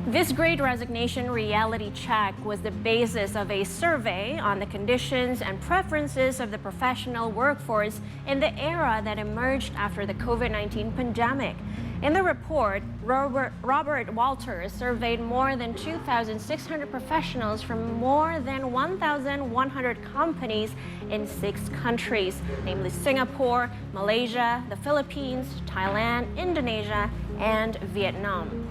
This Great Resignation reality check was the basis of a survey on the conditions and preferences of the professional workforce in the era that emerged after the COVID-19 pandemic. In the report, Robert Walters surveyed more than 2,600 professionals from more than 1,100 companies in 6 countries, namely Singapore, Malaysia, the Philippines, Thailand, Indonesia, and Vietnam.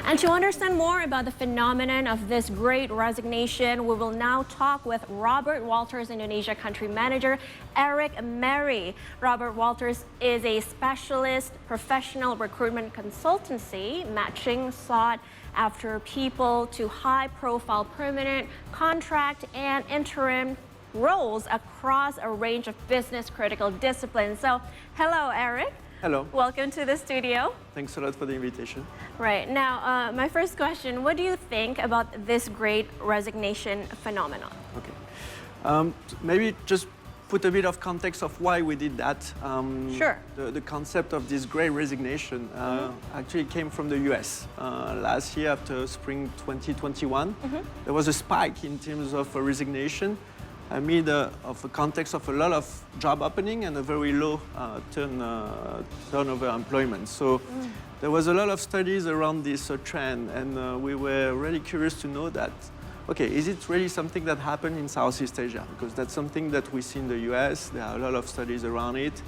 And to understand more about the phenomenon of this Great Resignation, we will now talk with Robert Walters Indonesia Country Manager, Eric Mary. Robert Walters is a specialist professional recruitment consultancy, matching sought-after people to high-profile permanent, contract, and interim roles across a range of business-critical disciplines. So, hello, Eric. Hello. Welcome to the studio. Thanks a lot for the invitation. Right. Now, my first question, what do you think about this Great Resignation phenomenon? Okay. Maybe just put a bit of context of why we did that. Sure. The concept of this Great Resignation actually came from the US. Last year, after spring 2021, there was a spike in terms of resignation amid of a context of a lot of job opening and a very low turnover employment. So there was a lot of studies around this trend, and we were really curious to know that, okay, is it really something that happened in Southeast Asia? Because that's something that we see in the US. There are a lot of studies around it.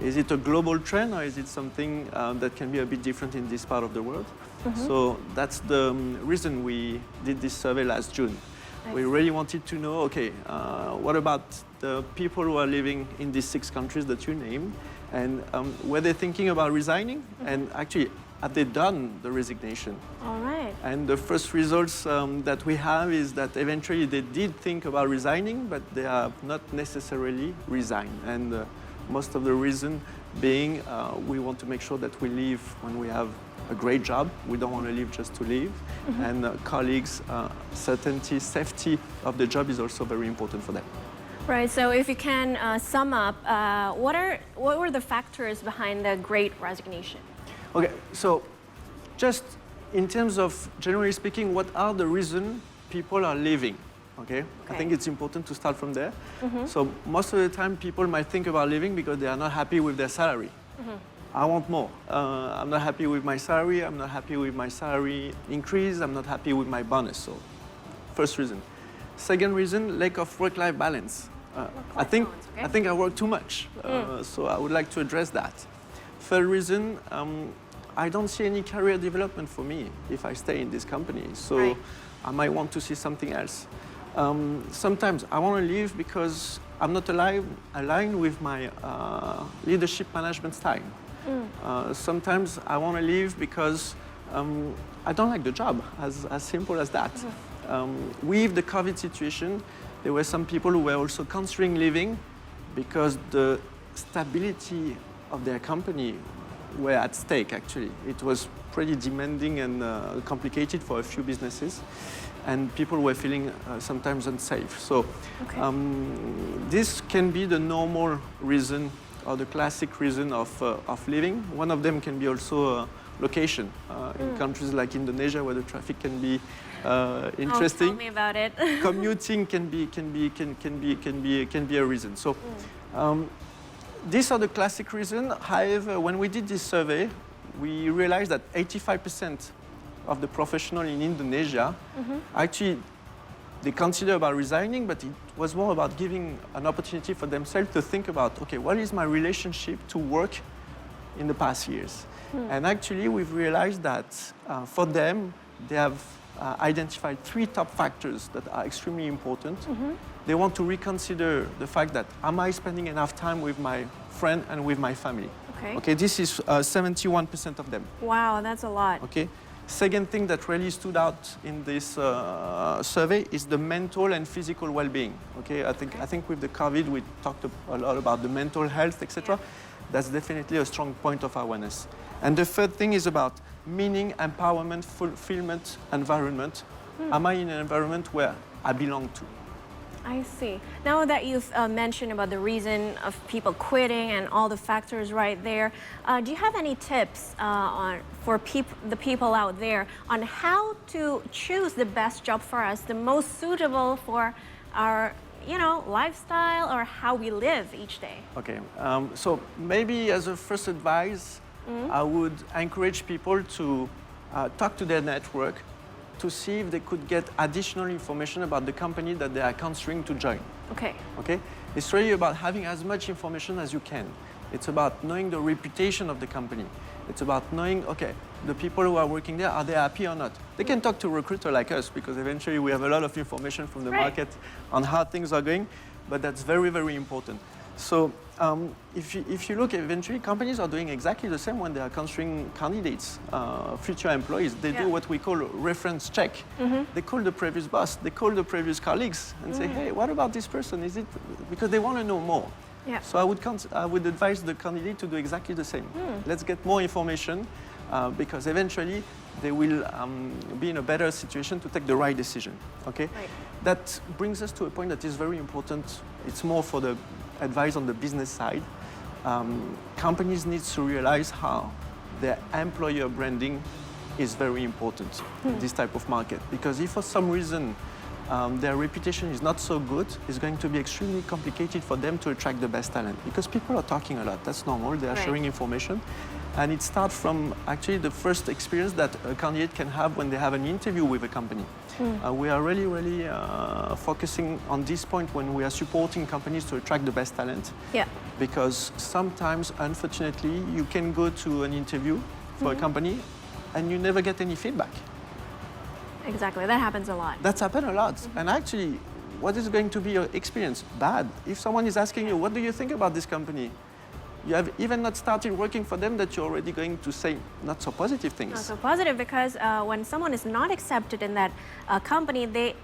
Is it a global trend, or is it something that can be a bit different in this part of the world? So that's the reason we did this survey last June. We really wanted to know, okay, what about the people who are living in these 6 countries that you named, and were they thinking about resigning? And actually, have they done the resignation? All right. And the first results that we have is that eventually they did think about resigning, but they have not necessarily resigned. And most of the reason being, we want to make sure that we leave when we have a great job. We don't want to leave just to leave. And colleagues, certainty, safety of the job is also very important for them. Right. So if you can sum up, what were the factors behind the Great Resignation? Okay, so just in terms of, generally speaking, what are the reasons people are leaving? Okay? I think it's important to start from there. So most of the time, people might think about leaving because they are not happy with their salary. I want more. I'm not happy with my salary. I'm not happy with my salary increase. I'm not happy with my bonus. So, first reason. Second reason, lack of work-life balance. I think I work too much. So I would like to address that. Third reason, I don't see any career development for me if I stay in this company. So I might want to see something else. Sometimes I want to leave because I'm not aligned with my leadership management style. Sometimes I want to leave because I don't like the job, as simple as that. With the COVID situation, there were some people who were also considering leaving because the stability of their company were at stake, actually. It was pretty demanding and complicated for a few businesses, and people were feeling sometimes unsafe. So this can be the normal reason or the classic reason of leaving. One of them can be also location. In countries like Indonesia, where the traffic can be interesting. Tell me about it. Commuting can be a reason. So these are the classic reasons. However, when we did this survey, we realized that 85% of the professionals in Indonesia actually they consider about resigning, but it was more about giving an opportunity for themselves to think about, okay, what is my relationship to work in the past years? And actually, we've realized that for them, they have identified 3 top factors that are extremely important. They want to reconsider the fact that, am I spending enough time with my friend and with my family? Okay, this is 71% of them. Wow, that's a lot. Okay. Second thing that really stood out in this survey is the mental and physical well-being. Okay, I think with the COVID we talked a lot about the mental health, etc. That's definitely a strong point of awareness. And the third thing is about meaning, empowerment, fulfillment, environment. Am I in an environment where I belong to? I see. Now that you've mentioned about the reason of people quitting and all the factors right there, do you have any tips for the people out there on how to choose the best job for us, the most suitable for our, lifestyle or how we live each day? Okay, so maybe as a first advice, I would encourage people to talk to their network to see if they could get additional information about the company that they are considering to join. Okay. Okay? It's really about having as much information as you can. It's about knowing the reputation of the company. It's about knowing, okay, the people who are working there, are they happy or not? They can talk to a recruiter like us because eventually we have a lot of information from the market on how things are going, but that's very, very important. So if you look, eventually companies are doing exactly the same when they are considering candidates, future employees. They do what we call a reference check. They call the previous boss, they call the previous colleagues and say, hey, what about this person? Is it, because they want to know more. Yeah. So I would advise the candidate to do exactly the same. Let's get more information because eventually they will be in a better situation to take the right decision. Okay? Right. That brings us to a point that is very important. It's more for the advice on the business side. Companies need to realize how their employer branding is very important in this type of market. Because if for some reason their reputation is not so good, it's going to be extremely complicated for them to attract the best talent. Because people are talking a lot, that's normal, they are sharing information. And it starts from actually the first experience that a candidate can have when they have an interview with a company. We are really, really focusing on this point when we are supporting companies to attract the best talent. Yeah. Because sometimes, unfortunately, you can go to an interview for a company and you never get any feedback. Exactly, that happens a lot. That's happened a lot. And actually, what is going to be your experience? Bad. If someone is asking you, what do you think about this company? You have even not started working for them that you're already going to say not so positive things. Not so positive because when someone is not accepted in that company, they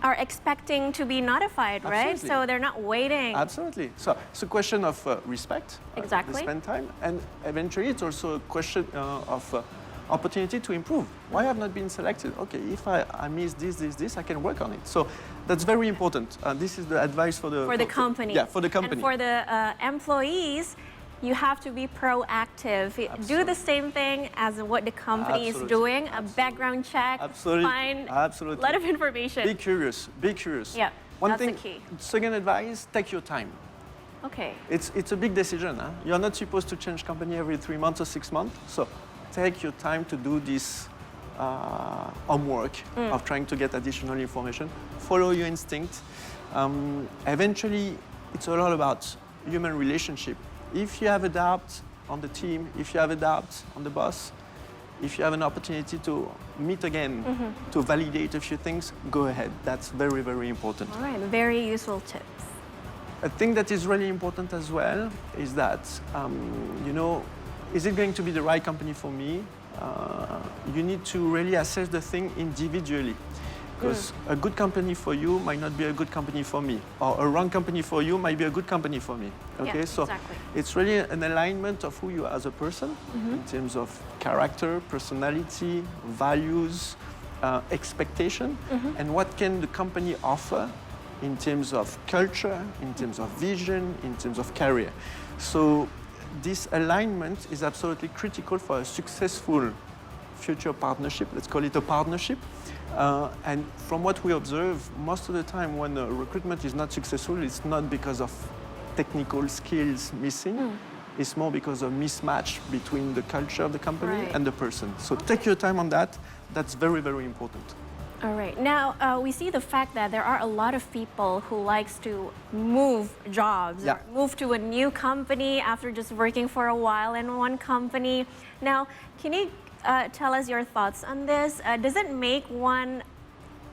are expecting to be notified, right? Absolutely. So they're not waiting. Absolutely. So it's a question of respect. Exactly. To spend time. And eventually it's also a question of opportunity to improve. Why have not been selected? Okay, if I miss this, I can work on it. So that's very important. This is the advice for the company. Yeah, for the company. And for the employees, you have to be proactive. Absolutely. Do the same thing as what the company is doing. A background check. Absolutely. Find Absolutely. a lot of information. Be curious. Be curious. Yeah, One that's thing, the key. Second advice, take your time. Okay. It's a big decision. Huh? You're not supposed to change company every 3 months or 6 months. So take your time to do this homework of trying to get additional information. Follow your instinct. Eventually, it's a lot about human relationship. If you have a doubt on the team, if you have a doubt on the boss, if you have an opportunity to meet again, to validate a few things, go ahead. That's very, very important. All right, very useful tips. A thing that is really important as well is that, is it going to be the right company for me? You need to really assess the thing individually. Because a good company for you might not be a good company for me. Or a wrong company for you might be a good company for me. Okay, Yeah, so exactly. it's really an alignment of who you are as a person in terms of character, personality, values, expectation, and what can the company offer in terms of culture, in terms of vision, in terms of career. So this alignment is absolutely critical for a successful future partnership. Let's call it a partnership. And from what we observe, most of the time when a recruitment is not successful, it's not because of technical skills missing. It's more because of mismatch between the culture of the company and the person. So take your time on that. That's very, very important. All right. Now, we see the fact that there are a lot of people who likes to move jobs, or move to a new company after just working for a while in one company. Now, can you tell us your thoughts on this? Does it make one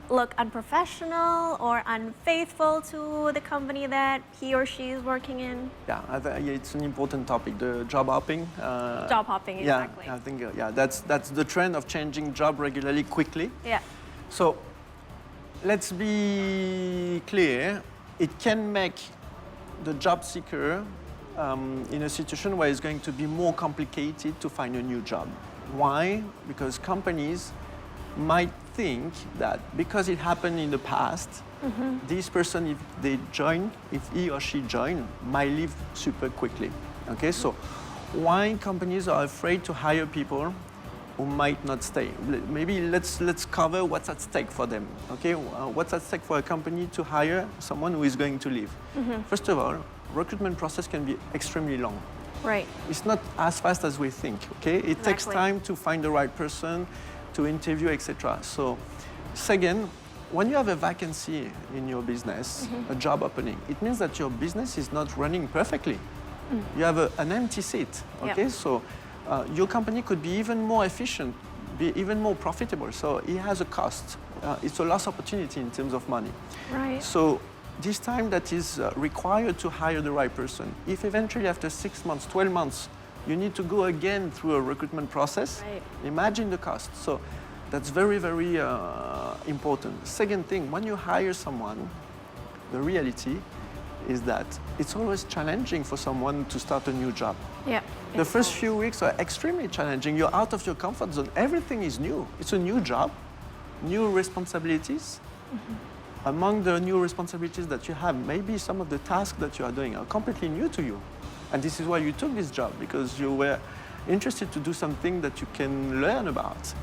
look unprofessional or unfaithful to the company that he or she is working in? Yeah, it's an important topic, the job hopping. Job hopping, exactly. Yeah, I think that's the trend of changing job regularly, quickly. Yeah. So let's be clear, it can make the job seeker in a situation where it's going to be more complicated to find a new job. Why? Because companies might think that because it happened in the past, this person, if he or she join, might leave super quickly. Okay, so why companies are afraid to hire people who might not stay? Maybe let's cover what's at stake for them. Okay, what's at stake for a company to hire someone who is going to leave? First of all, recruitment process can be extremely long. Right. It's not as fast as we think. Okay, it takes time to find the right person, to interview, etc. So, second, when you have a vacancy in your business, a job opening, it means that your business is not running perfectly. You have an empty seat. Okay, so your company could be even more efficient, be even more profitable. So it has a cost. It's a lost opportunity in terms of money. Right. So this time that is required to hire the right person, if eventually after 6 months, 12 months, you need to go again through a recruitment process, imagine the cost. So that's very, very important. Second thing, when you hire someone, the reality is that it's always challenging for someone to start a new job. Yeah. The first few weeks are extremely challenging. You're out of your comfort zone. Everything is new. It's a new job, new responsibilities. Among the new responsibilities that you have, maybe some of the tasks that you are doing are completely new to you. And this is why you took this job, because you were interested to do something that you can learn about.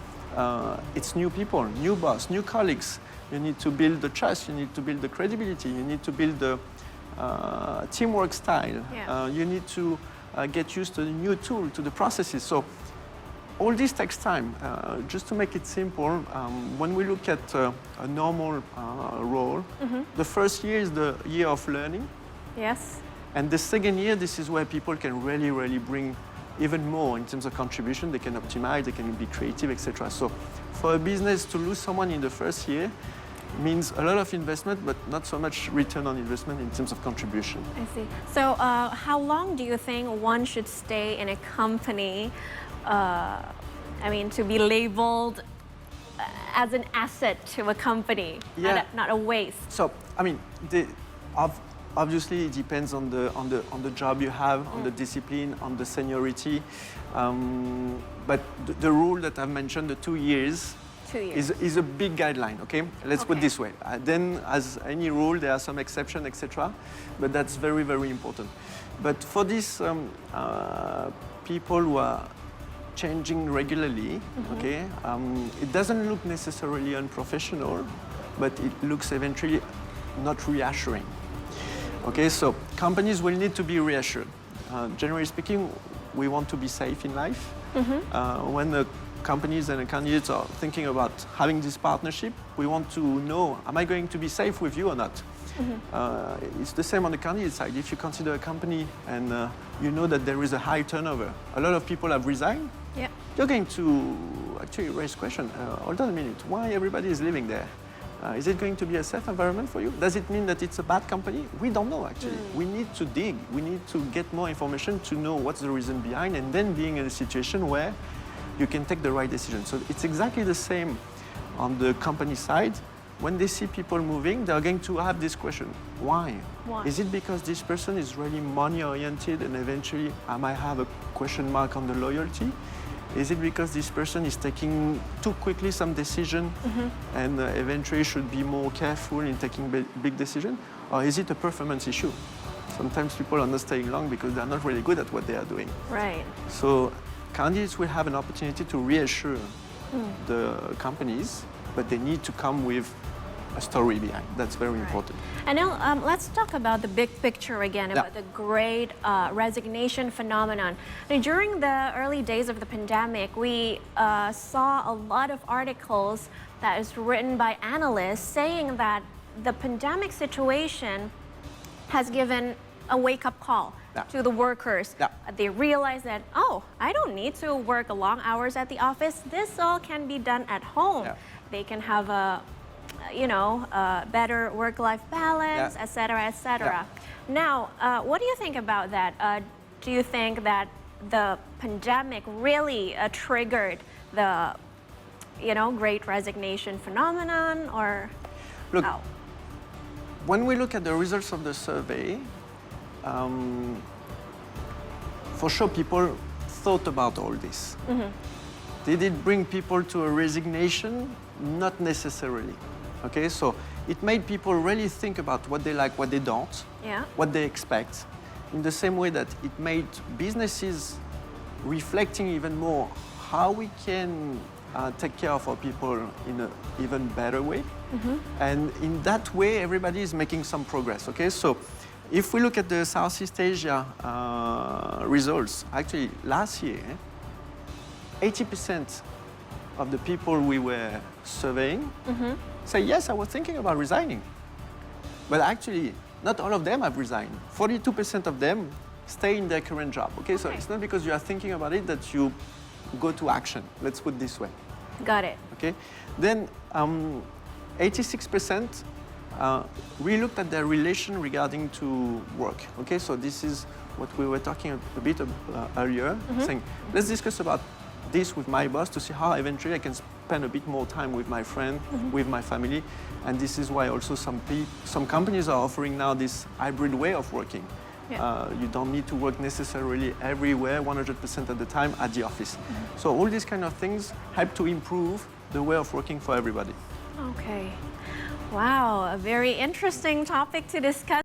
It's new people, new boss, new colleagues. You need to build the trust, you need to build the credibility, you need to build the teamwork style. You need to get used to the new tool, to the processes. So all this takes time. Just to make it simple, when we look at a normal role, the first year is the year of learning. Yes. And the second year, this is where people can really, really bring even more in terms of contribution. They can optimize, they can be creative, etc. So for a business to lose someone in the first year means a lot of investment, but not so much return on investment in terms of contribution. I see. So how long do you think one should stay in a company, to be labeled as an asset to a company, not a waste? So, obviously it depends on the job you have, on the discipline, on the seniority. But the rule that I've mentioned, the 2 years, is a big guideline, okay? Let's put it this way. Then, as any rule, there are some exceptions, etc. But that's very, very important. But for these people who are changing regularly, okay, it doesn't look necessarily unprofessional, but it looks eventually not reassuring. Okay, so companies will need to be reassured. Generally speaking, we want to be safe in life. When the companies and the candidates are thinking about having this partnership, we want to know, am I going to be safe with you or not? It's the same on the candidate side. If you consider a company and you know that there is a high turnover, a lot of people have resigned, you're going to actually raise question, hold on a minute, why everybody is living there? Is it going to be a safe environment for you? Does it mean that it's a bad company? We don't know, actually. We need to dig. We need to get more information to know what's the reason behind, and then being in a situation where you can take the right decision. So it's exactly the same on the company side. When they see people moving, they're going to have this question, why? Is it because this person is really money-oriented and eventually I might have a question mark on the loyalty? Is it because this person is taking too quickly some decision and eventually should be more careful in taking big decisions? Or is it a performance issue? Sometimes people are not staying long because they're not really good at what they are doing. Right. So candidates will have an opportunity to reassure the companies, but they need to come with a story behind. That's very important. And now let's talk about the big picture again, about the great resignation phenomenon. Now, during the early days of the pandemic, we saw a lot of articles that is written by analysts saying that the pandemic situation has given a wake-up call to the workers. They realize that, oh, I don't need to work long hours at the office. This all can be done at home. They can have a better work-life balance, et cetera. Now, what do you think about that? Do you think that the pandemic really triggered the, great resignation phenomenon, or how? When we look at the results of the survey, for sure people thought about all this. Did it bring people to a resignation? not necessarily. Okay, so it made people really think about what they like, what they don't, Yeah. what they expect, in the same way that it made businesses reflecting even more how we can take care of our people in an even better way. And in that way, everybody is making some progress, okay? So if we look at the Southeast Asia results, actually last year, 80% of the people we were surveying say, yes, I was thinking about resigning. But actually, not all of them have resigned. 42% of them stay in their current job, okay? So it's not because you are thinking about it that you go to action, let's put it this way. Got it. Okay, then 86% re-looked at their relation regarding to work. Okay, so this is what we were talking a bit earlier, saying, let's discuss about this with my boss to see how eventually I can spend a bit more time with my friend, with my family. And this is why also some companies are offering now this hybrid way of working. Yeah. You don't need to work necessarily everywhere 100% of the time at the office. So all these kind of things help to improve the way of working for everybody. Okay. Wow, a very interesting topic to discuss.